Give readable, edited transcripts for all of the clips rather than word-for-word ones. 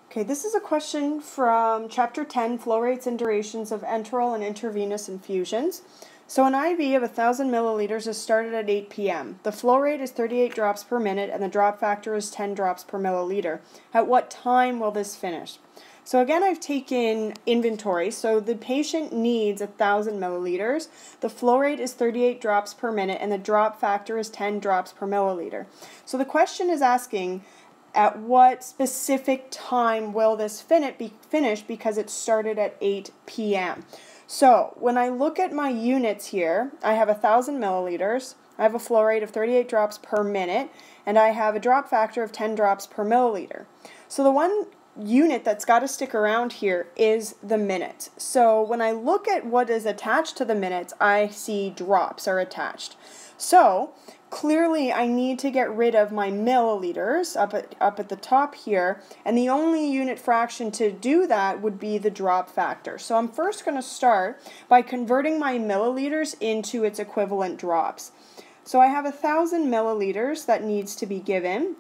Okay, this is a question from Chapter 10, Flow Rates and Durations of Enteral and Intravenous Infusions. So an IV of 1,000 milliliters is started at 8 p.m. The flow rate is 38 drops per minute and the drop factor is 10 drops per milliliter. At what time will this finish? So again, I've taken inventory. So the patient needs 1,000 milliliters. The flow rate is 38 drops per minute and the drop factor is 10 drops per milliliter. So the question is asking, at what specific time will this finish because it started at 8 p.m. So when I look at my units here, I have 1,000 milliliters, I have a flow rate of 38 drops per minute, and I have a drop factor of 10 drops per milliliter. So the one unit that's got to stick around here is the minute. So when I look at what is attached to the minutes, I see drops are attached. So clearly I need to get rid of my milliliters up at the top here, and the only unit fraction to do that would be the drop factor. So I'm first going to start by converting my milliliters into its equivalent drops. So I have 1,000 milliliters that needs to be given,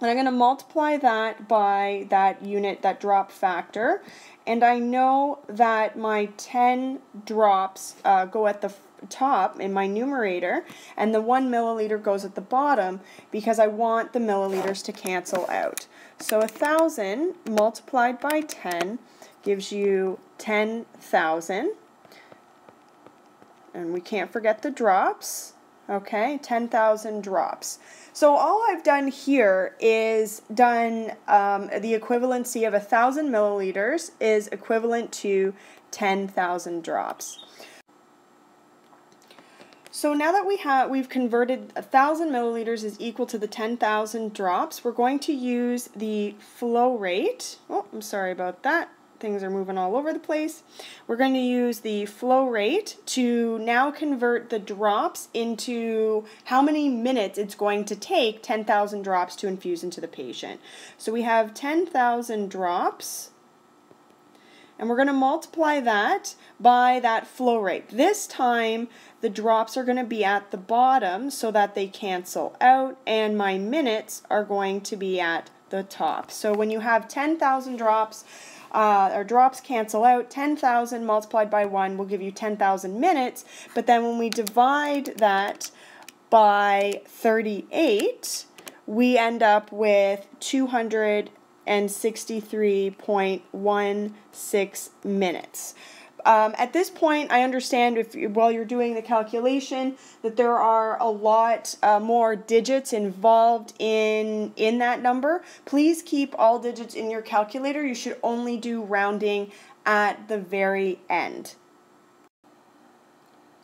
and I'm going to multiply that by that unit, that drop factor, and I know that my 10 drops go at the top in my numerator, and the 1 milliliter goes at the bottom because I want the milliliters to cancel out. So 1,000 multiplied by 10 gives you 10,000, and we can't forget the drops. Okay, 10,000 drops. So all I've done here is done the equivalency of 1,000 milliliters is equivalent to 10,000 drops. So now that we've converted 1,000 milliliters is equal to the 10,000 drops, we're going to use the flow rate. Oh, I'm sorry about that. Things are moving all over the place. We're going to use the flow rate to now convert the drops into how many minutes it's going to take 10,000 drops to infuse into the patient. So we have 10,000 drops, and we're going to multiply that by that flow rate. This time the drops are going to be at the bottom so that they cancel out, and my minutes are going to be at the top. So when you have 10,000 drops, our drops cancel out. 10,000 multiplied by 1 will give you 10,000 minutes, but then when we divide that by 38, we end up with 263.16 minutes. At this point, I understand while you're doing the calculation that there are a lot more digits involved in that number. Please keep all digits in your calculator. You should only do rounding at the very end.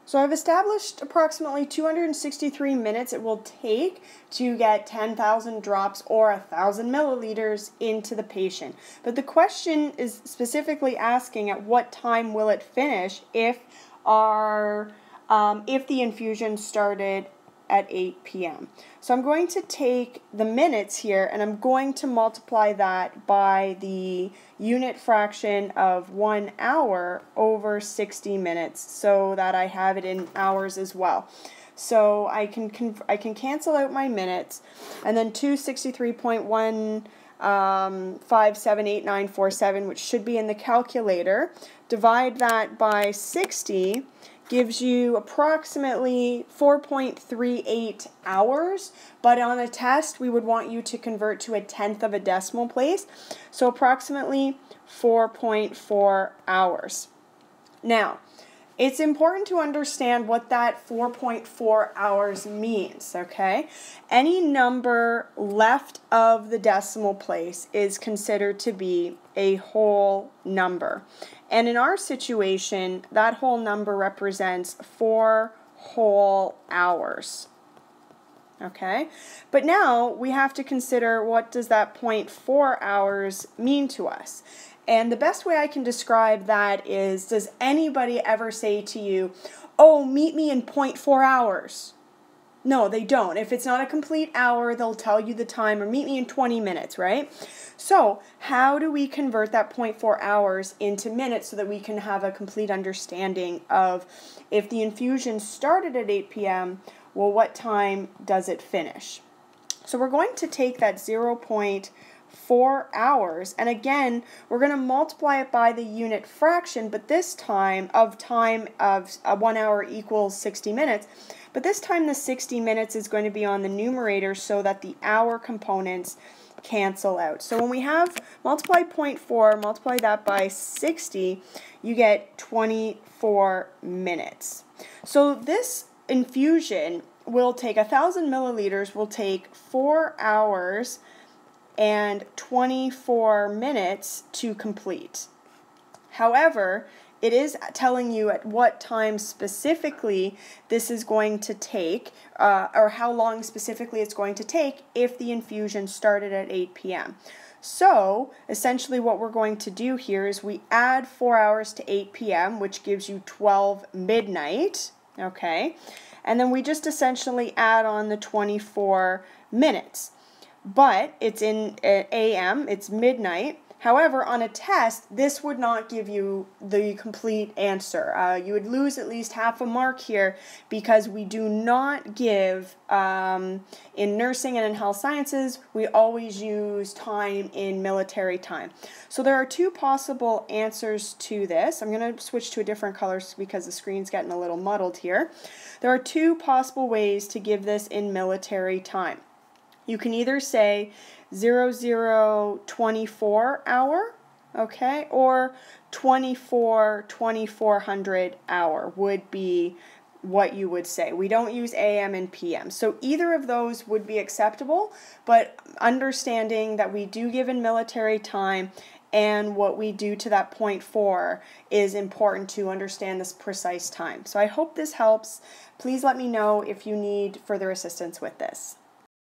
So I've established approximately 263 minutes it will take to get 10,000 drops or 1,000 milliliters into the patient. But the question is specifically asking at what time will it finish if the infusion started at 8 p.m. So I'm going to take the minutes here and I'm going to multiply that by the unit fraction of 1 hour over 60 minutes so that I have it in hours as well. So I can cancel out my minutes, and then 263.1578947, which should be in the calculator, divide that by 60 gives you approximately 4.38 hours, but on a test we would want you to convert to a tenth of a decimal place, so approximately 4.4 hours. Now, it's important to understand what that 4.4 hours means, okay? Any number left of the decimal place is considered to be a whole number. And in our situation, that whole number represents 4 whole hours. Okay? But now we have to consider, what does that 0.4 hours mean to us? And the best way I can describe that is, does anybody ever say to you, oh, meet me in 0.4 hours? No, they don't. If it's not a complete hour, they'll tell you the time, or meet me in 20 minutes, right? So how do we convert that 0.4 hours into minutes so that we can have a complete understanding of, if the infusion started at 8 p.m., well, what time does it finish? So we're going to take that 0.4 4 hours. And again, we're going to multiply it by the unit fraction, but this time of 1 hour equals 60 minutes. But this time the 60 minutes is going to be on the numerator so that the hour components cancel out. So when we have multiply 0.4, multiply that by 60, you get 24 minutes. So this infusion will take 1,000 milliliters, will take 4 hours and 24 minutes to complete. However, it is telling you at what time specifically this is going to take, or how long specifically it's going to take if the infusion started at 8 p.m. So, essentially what we're going to do here is we add 4 hours to 8 p.m., which gives you 12 midnight, okay? And then we just essentially add on the 24 minutes. But it's in a.m., it's midnight. However, on a test, this would not give you the complete answer. You would lose at least half a mark here because we do not give, in nursing and in health sciences, we always use time in military time. So there are two possible answers to this. I'm going to switch to a different color because the screen's getting a little muddled here. There are two possible ways to give this in military time. You can either say 0024 hour, okay, or 2400 hour would be what you would say. We don't use AM and PM. So either of those would be acceptable, but understanding that we do give in military time and what we do to that 0.4 is important to understand this precise time. So I hope this helps. Please let me know if you need further assistance with this.